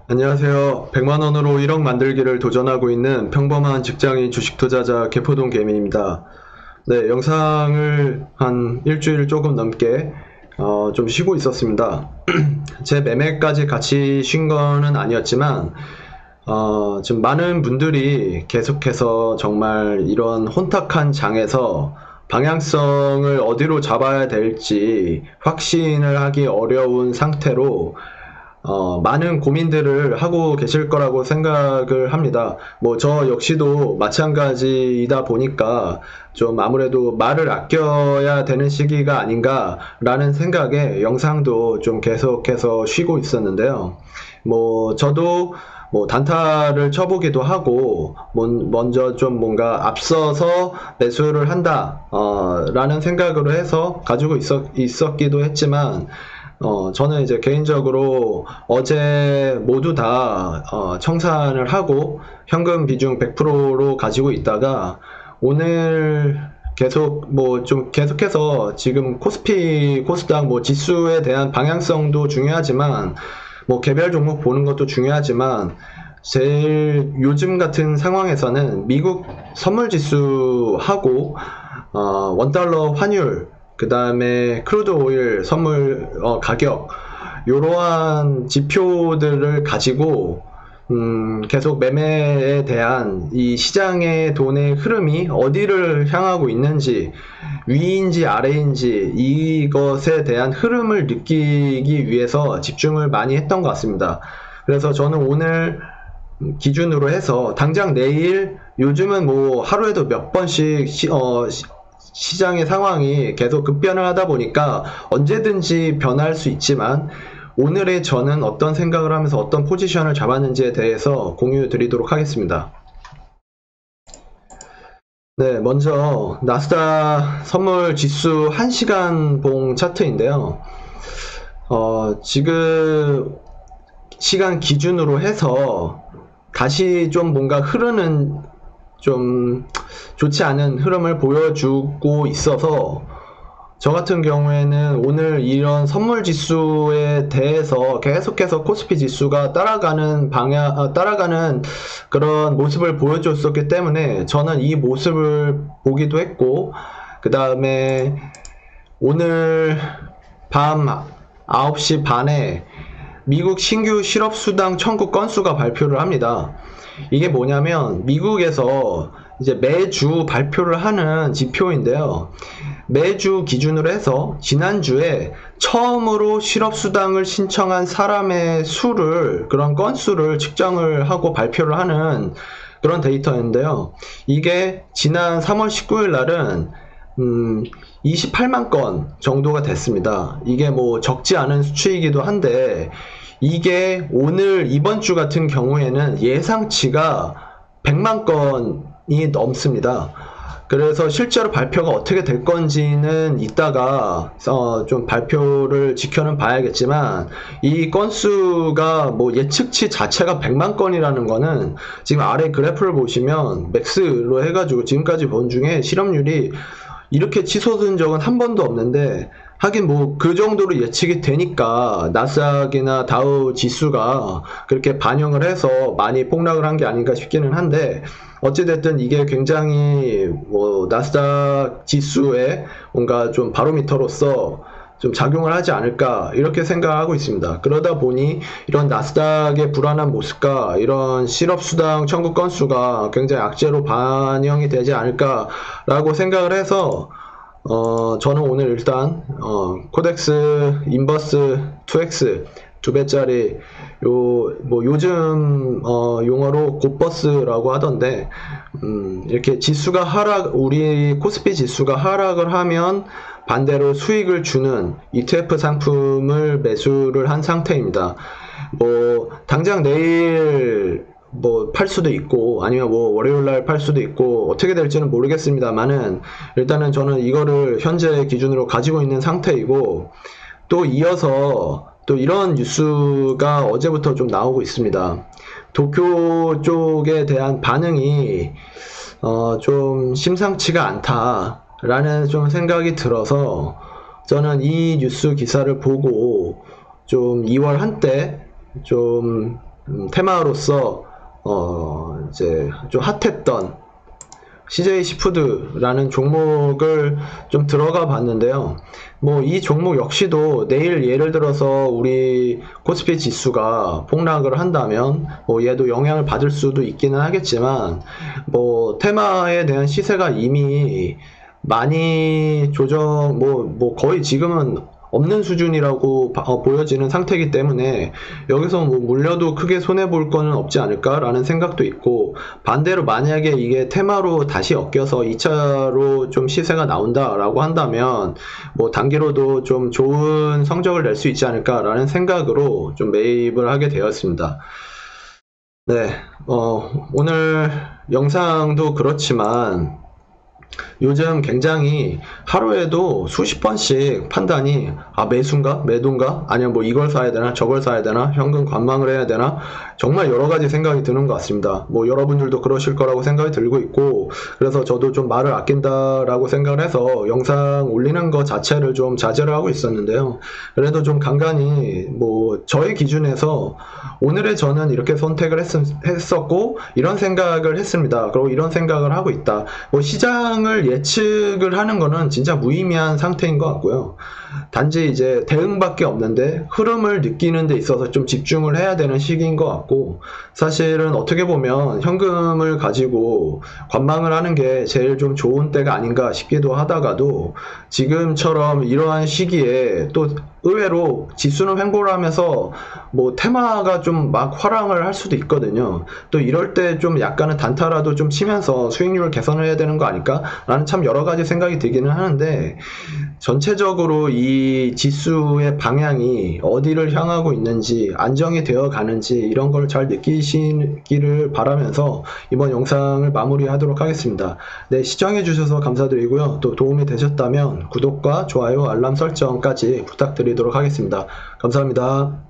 안녕하세요. 100만원으로 1억 만들기를 도전하고 있는 평범한 직장인 주식 투자자 개포동 개미입니다. 네, 영상을 한 일주일 조금 넘게 좀 쉬고 있었습니다. 제 매매까지 같이 쉰 거는 아니었지만 지금 많은 분들이 계속해서 정말 이런 혼탁한 장에서 방향성을 어디로 잡아야 될지 확신을 하기 어려운 상태로 많은 고민들을 하고 계실 거라고 생각을 합니다. 뭐 저 역시도 마찬가지이다 보니까 좀 아무래도 말을 아껴야 되는 시기가 아닌가라는 생각에 영상도 좀 계속해서 쉬고 있었는데요. 뭐 저도 뭐 단타를 쳐보기도 하고 먼저 좀 뭔가 앞서서 매수를 한다 라는 생각으로 해서 가지고 있었기도 했지만 저는 이제 개인적으로 어제 모두 다 청산을 하고 현금 비중 100%로 가지고 있다가 오늘 계속 뭐 좀 계속해서 지금 코스피 코스닥 뭐 지수에 대한 방향성도 중요하지만 뭐 개별 종목 보는 것도 중요하지만 제일 요즘 같은 상황에서는 미국 선물 지수하고 원달러 환율 그 다음에 크루드 오일 선물 가격 이러한 지표들을 가지고 계속 매매에 대한 이 시장의 돈의 흐름이 어디를 향하고 있는지 위인지 아래인지 이것에 대한 흐름을 느끼기 위해서 집중을 많이 했던 것 같습니다. 그래서 저는 오늘 기준으로 해서 당장 내일 요즘은 뭐 하루에도 몇 번씩 시장의 상황이 계속 급변을 하다 보니까 언제든지 변할 수 있지만 오늘의 저는 어떤 생각을 하면서 어떤 포지션을 잡았는지에 대해서 공유 드리도록 하겠습니다. 네, 먼저 나스닥 선물 지수 1시간 봉 차트인데요. 지금 시간 기준으로 해서 다시 좀 뭔가 흐르는 좀 좋지 않은 흐름을 보여주고 있어서 저 같은 경우에는 오늘 이런 선물 지수에 대해서 계속해서 코스피 지수가 따라가는 따라가는 그런 모습을 보여줬었기 때문에 저는 이 모습을 보기도 했고, 그 다음에 오늘 밤 9시 반에 미국 신규 실업수당 청구 건수가 발표를 합니다. 이게 뭐냐면 미국에서 이제 매주 발표를 하는 지표인데요. 매주 기준으로 해서 지난주에 처음으로 실업수당을 신청한 사람의 수를, 그런 건수를 측정을 하고 발표를 하는 그런 데이터인데요. 이게 지난 3월 19일 날은 28만 건 정도가 됐습니다. 이게 뭐 적지 않은 수치이기도 한데 이게 오늘 이번 주 같은 경우에는 예상치가 100만 건이 넘습니다. 그래서 실제로 발표가 어떻게 될 건지는 이따가 좀 발표를 지켜는 봐야겠지만 이 건수가 뭐 예측치 자체가 100만 건이라는 거는 지금 아래 그래프를 보시면 맥스로 해가지고 지금까지 본 중에 실업률이 이렇게 치솟은 적은 한 번도 없는데 하긴 뭐 그 정도로 예측이 되니까 나스닥이나 다우 지수가 그렇게 반영을 해서 많이 폭락을 한 게 아닌가 싶기는 한데 어찌됐든 이게 굉장히 뭐 나스닥 지수에 뭔가 좀 바로미터로서 좀 작용을 하지 않을까 이렇게 생각하고 있습니다. 그러다 보니 이런 나스닥의 불안한 모습과 이런 실업수당 청구 건수가 굉장히 악재로 반영이 되지 않을까라고 생각을 해서 저는 오늘 일단 코덱스 인버스 2X 2배짜리 뭐 요즘 용어로 곧버스라고 하던데 이렇게 지수가 우리 코스피 지수가 하락을 하면 반대로 수익을 주는 ETF 상품을 매수를 한 상태입니다. 뭐 당장 내일 뭐 팔 수도 있고 아니면 뭐 월요일날 팔 수도 있고 어떻게 될지는 모르겠습니다만은 일단은 저는 이거를 현재 기준으로 가지고 있는 상태이고 또 이어서 또 이런 뉴스가 어제부터 좀 나오고 있습니다. 도쿄 쪽에 대한 반응이 좀 심상치가 않다라는 좀 생각이 들어서 저는 이 뉴스 기사를 보고 좀 2월 한때 좀 테마로서 이제 좀 핫했던 CJ 시푸드라는 종목을 좀 들어가 봤는데요. 뭐 이 종목 역시도 내일 예를 들어서 우리 코스피 지수가 폭락을 한다면 뭐 얘도 영향을 받을 수도 있기는 하겠지만, 뭐 테마에 대한 시세가 이미 많이 뭐 거의 지금은 없는 수준이라고 보여지는 상태이기 때문에 여기서 뭐 물려도 크게 손해볼 거는 없지 않을까라는 생각도 있고, 반대로 만약에 이게 테마로 다시 엮여서 2차로 좀 시세가 나온다라고 한다면 뭐 단기로도 좀 좋은 성적을 낼 수 있지 않을까라는 생각으로 좀 매입을 하게 되었습니다. 네, 오늘 영상도 그렇지만 요즘 굉장히 하루에도 수십 번씩 판단이 매수인가 매도인가 아니면 뭐 이걸 사야 되나 저걸 사야 되나 현금 관망을 해야 되나 정말 여러 가지 생각이 드는 것 같습니다. 뭐 여러분들도 그러실 거라고 생각이 들고 있고, 그래서 저도 좀 말을 아낀다라고 생각을 해서 영상 올리는 것 자체를 좀 자제를 하고 있었는데요. 그래도 좀 간간히 뭐 저의 기준에서 오늘의 저는 이렇게 선택을 했었고 이런 생각을 했습니다. 그리고 이런 생각을 하고 있다. 뭐 시장을 예측을 하는 거는 진짜 무의미한 상태인 것 같고요. 단지 이제 대응밖에 없는데 흐름을 느끼는 데 있어서 좀 집중을 해야 되는 시기인 것 같고, 사실은 어떻게 보면 현금을 가지고 관망을 하는 게 제일 좀 좋은 때가 아닌가 싶기도 하다가도, 지금처럼 이러한 시기에 또 의외로 지수는 횡보를 하면서 뭐 테마가 좀 막 화랑을 할 수도 있거든요. 또 이럴 때 좀 약간은 단타라도 좀 치면서 수익률을 개선을 해야 되는 거 아닐까? 라는 참 여러 가지 생각이 들기는 하는데, 전체적으로 이 지수의 방향이 어디를 향하고 있는지, 안정이 되어 가는지 이런 걸 잘 느끼시기를 바라면서 이번 영상을 마무리하도록 하겠습니다. 네, 시청해 주셔서 감사드리고요. 또 도움이 되셨다면 구독과 좋아요, 알람 설정까지 부탁드리도록 하겠습니다. 감사합니다.